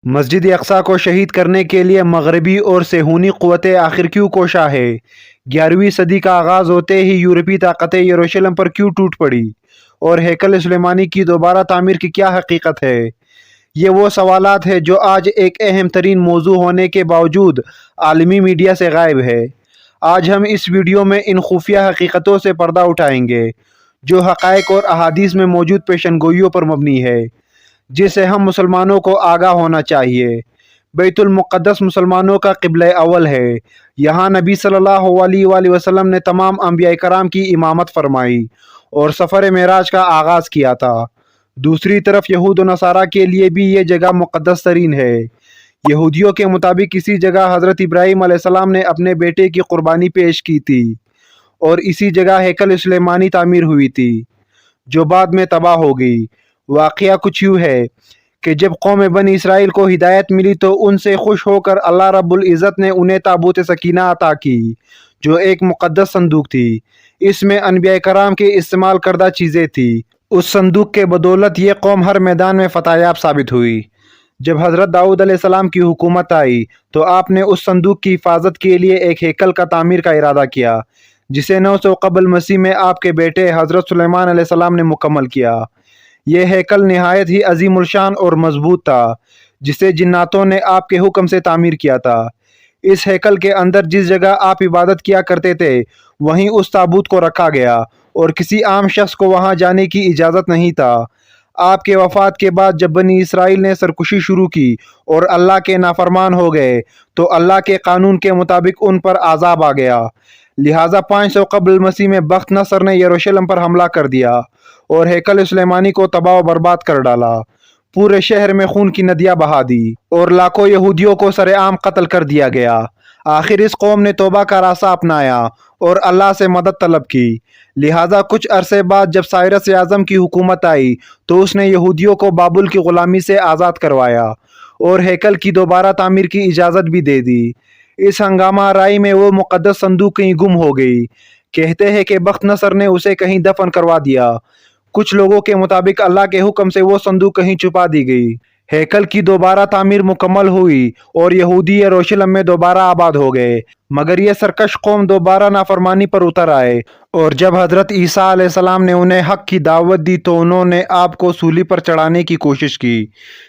مسجد اقصی کو شہید کرنے کے لیے مغربی اور صہیونی قوتیں آخر کیوں کوشاں ہے؟ 11ویں صدی کا آغاز ہوتے ہی یورپی طاقتیں یروشلم پر کیوں ٹوٹ پڑی؟ اور ہیکل سلیمانی کی دوبارہ تعمیر کی کیا حقیقت ہے؟ یہ وہ سوالات ہیں جو آج ایک اہم ترین موضوع ہونے کے باوجود عالمی میڈیا سے غائب ہے۔ آج ہم اس ویڈیو میں ان خفیہ حقیقتوں سے پردہ اٹھائیں گے جو حقائق اور احادیث میں موجود پیشن گوئیوں پر مبنی ہے، جس سے ہم مسلمانوں کو آگاہ ہونا چاہیے۔ بیت المقدس مسلمانوں کا قبلہ اول ہے۔ یہاں نبی صلی اللہ علیہ وآلہ وسلم نے تمام انبیاء کرام کی امامت فرمائی اور سفر معراج کا آغاز کیا تھا۔ دوسری طرف یہود و نصارہ کے لیے بھی یہ جگہ مقدس ترین ہے۔ یہودیوں کے مطابق اسی جگہ حضرت ابراہیم علیہ السلام نے اپنے بیٹے کی قربانی پیش کی تھی اور اسی جگہ ہیکل سلیمانی تعمیر ہوئی تھی، جو بعد میں تباہ ہو گئی۔ واقعہ کچھ یوں ہے کہ جب قوم بنی اسرائیل کو ہدایت ملی تو ان سے خوش ہو کر اللہ رب العزت نے انہیں تابوت سکینہ عطا کی، جو ایک مقدس صندوق تھی۔ اس میں انبیاء کرام کے استعمال کردہ چیزیں تھیں۔ اس صندوق کے بدولت یہ قوم ہر میدان میں فتح یاب ثابت ہوئی۔ جب حضرت داؤد علیہ السلام کی حکومت آئی تو آپ نے اس صندوق کی حفاظت کے لیے ایک ہیکل کا تعمیر کا ارادہ کیا، جسے 900 قبل مسیح میں آپ کے بیٹے حضرت سلیمان علیہ السلام نے مکمل کیا۔ یہ ہیکل نہایت ہی عظیم الشان اور مضبوط تھا، جسے جناتوں نے آپ کے حکم سے تعمیر کیا تھا۔ اس ہیکل کے اندر جس جگہ آپ عبادت کیا کرتے تھے وہیں اس تابوت کو رکھا گیا اور کسی عام شخص کو وہاں جانے کی اجازت نہیں تھا۔ آپ کے وفات کے بعد جب بنی اسرائیل نے سرکشی شروع کی اور اللہ کے نافرمان ہو گئے تو اللہ کے قانون کے مطابق ان پر عذاب آ گیا۔ لہٰذا 500 قبل مسیح میں بخت نصر نے یروشلم پر حملہ کر دیا اور ہیکل سلیمانی کو تباہ و برباد کر ڈالا۔ پورے شہر میں خون کی ندیاں بہا دی اور لاکھوں یہودیوں کو سرے عام قتل کر دیا گیا۔ آخر اس قوم نے توبہ کا راستہ اپنایا اور اللہ سے مدد طلب کی۔ لہٰذا کچھ عرصے بعد جب سائرس اعظم کی حکومت آئی تو اس نے یہودیوں کو بابل کی غلامی سے آزاد کروایا اور ہیکل کی دوبارہ تعمیر کی اجازت بھی دے دی۔ اس ہنگامہ آرائی میں وہ مقدس صندوق کہیں گم ہو گئی۔ کہتے ہیں کہ بخت نصر نے اسے کہیں دفن کروا دیا۔ کچھ لوگوں کے مطابق اللہ کے حکم سے وہ صندوق کہیں چھپا دی گئی۔ ہیکل کی دوبارہ تعمیر مکمل ہوئی اور یہودی یروشلم میں دوبارہ آباد ہو گئے، مگر یہ سرکش قوم دوبارہ نافرمانی پر اتر آئے اور جب حضرت عیسیٰ علیہ السلام نے انہیں حق کی دعوت دی تو انہوں نے آپ کو صلیب پر چڑھانے کی کوشش کی۔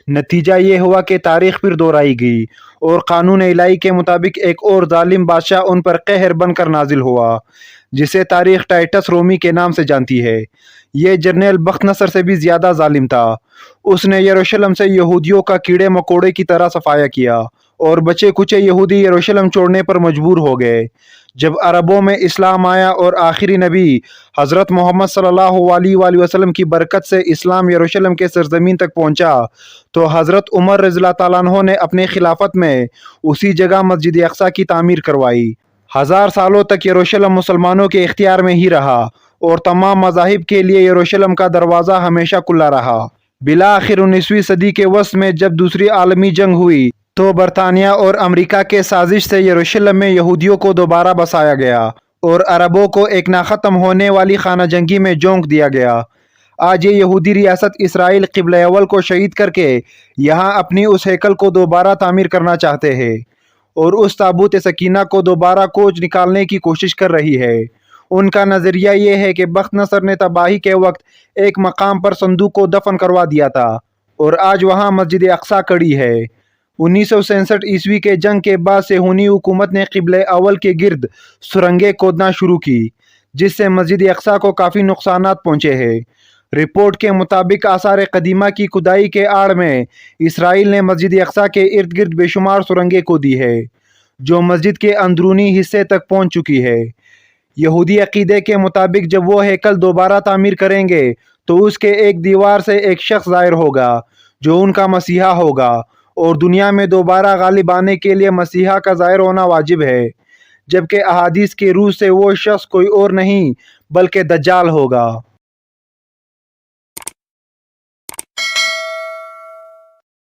نتیجہ یہ ہوا کہ تاریخ پھر دہرائی گئی اور قانون الہی کے مطابق ایک اور ظالم بادشاہ ان پر قہر بن کر نازل ہوا، جسے تاریخ ٹائٹس رومی کے نام سے جانتی ہے۔ یہ جنرل بخت نصر سے بھی زیادہ ظالم تھا۔ اس نے یروشلم سے یہودیوں کا کیڑے مکوڑے کی طرح صفایا کیا اور بچے کچے یہودی یروشلم چھوڑنے پر مجبور ہو گئے۔ جب عربوں میں اسلام آیا اور آخری نبی حضرت محمد صلی اللہ علیہ وآلہ وسلم کی برکت سے اسلام یروشلم کے سرزمین تک پہنچا تو حضرت عمر رضی اللہ تعالیٰ عنہ نے اپنے خلافت میں اسی جگہ مسجد اقصی کی تعمیر کروائی۔ 1000 سالوں تک یروشلم مسلمانوں کے اختیار میں ہی رہا اور تمام مذاہب کے لیے یروشلم کا دروازہ ہمیشہ کھلا رہا۔ بالآخر 19ویں صدی کے وسط میں جب دوسری عالمی جنگ ہوئی تو برطانیہ اور امریکہ کے سازش سے یروشلم میں یہودیوں کو دوبارہ بسایا گیا اور عربوں کو ایک نہ ختم ہونے والی خانہ جنگی میں جھونک دیا گیا۔ آج یہ یہودی ریاست اسرائیل قبلہ اول کو شہید کر کے یہاں اپنی اس ہیکل کو دوبارہ تعمیر کرنا چاہتے ہیں اور اس تابوت سکینہ کو دوبارہ کوچ نکالنے کی کوشش کر رہی ہے۔ ان کا نظریہ یہ ہے کہ بخت نصر نے تباہی کے وقت ایک مقام پر صندوق کو دفن کروا دیا تھا اور آج وہاں مسجد اقصی کھڑی ہے۔ 1967 عیسوی کے جنگ کے بعد صہیونی حکومت نے قبلہ اول کے گرد سرنگیں کھودنا شروع کی، جس سے مسجد اقصی کو کافی نقصانات پہنچے ہیں۔ رپورٹ کے مطابق آثار قدیمہ کی کھدائی کے آڑ میں اسرائیل نے مسجد اقصی کے ارد گرد بے شمار سرنگیں کھودی ہے، جو مسجد کے اندرونی حصے تک پہنچ چکی ہے۔ یہودی عقیدے کے مطابق جب وہ ہیکل دوبارہ تعمیر کریں گے تو اس کے ایک دیوار سے ایک شخص ظاہر ہوگا جو ان کا مسیحا ہوگا اور دنیا میں دوبارہ غالب آنے کے لیے مسیحا کا ظاہر ہونا واجب ہے، جبکہ احادیث کے روح سے وہ شخص کوئی اور نہیں بلکہ دجال ہوگا۔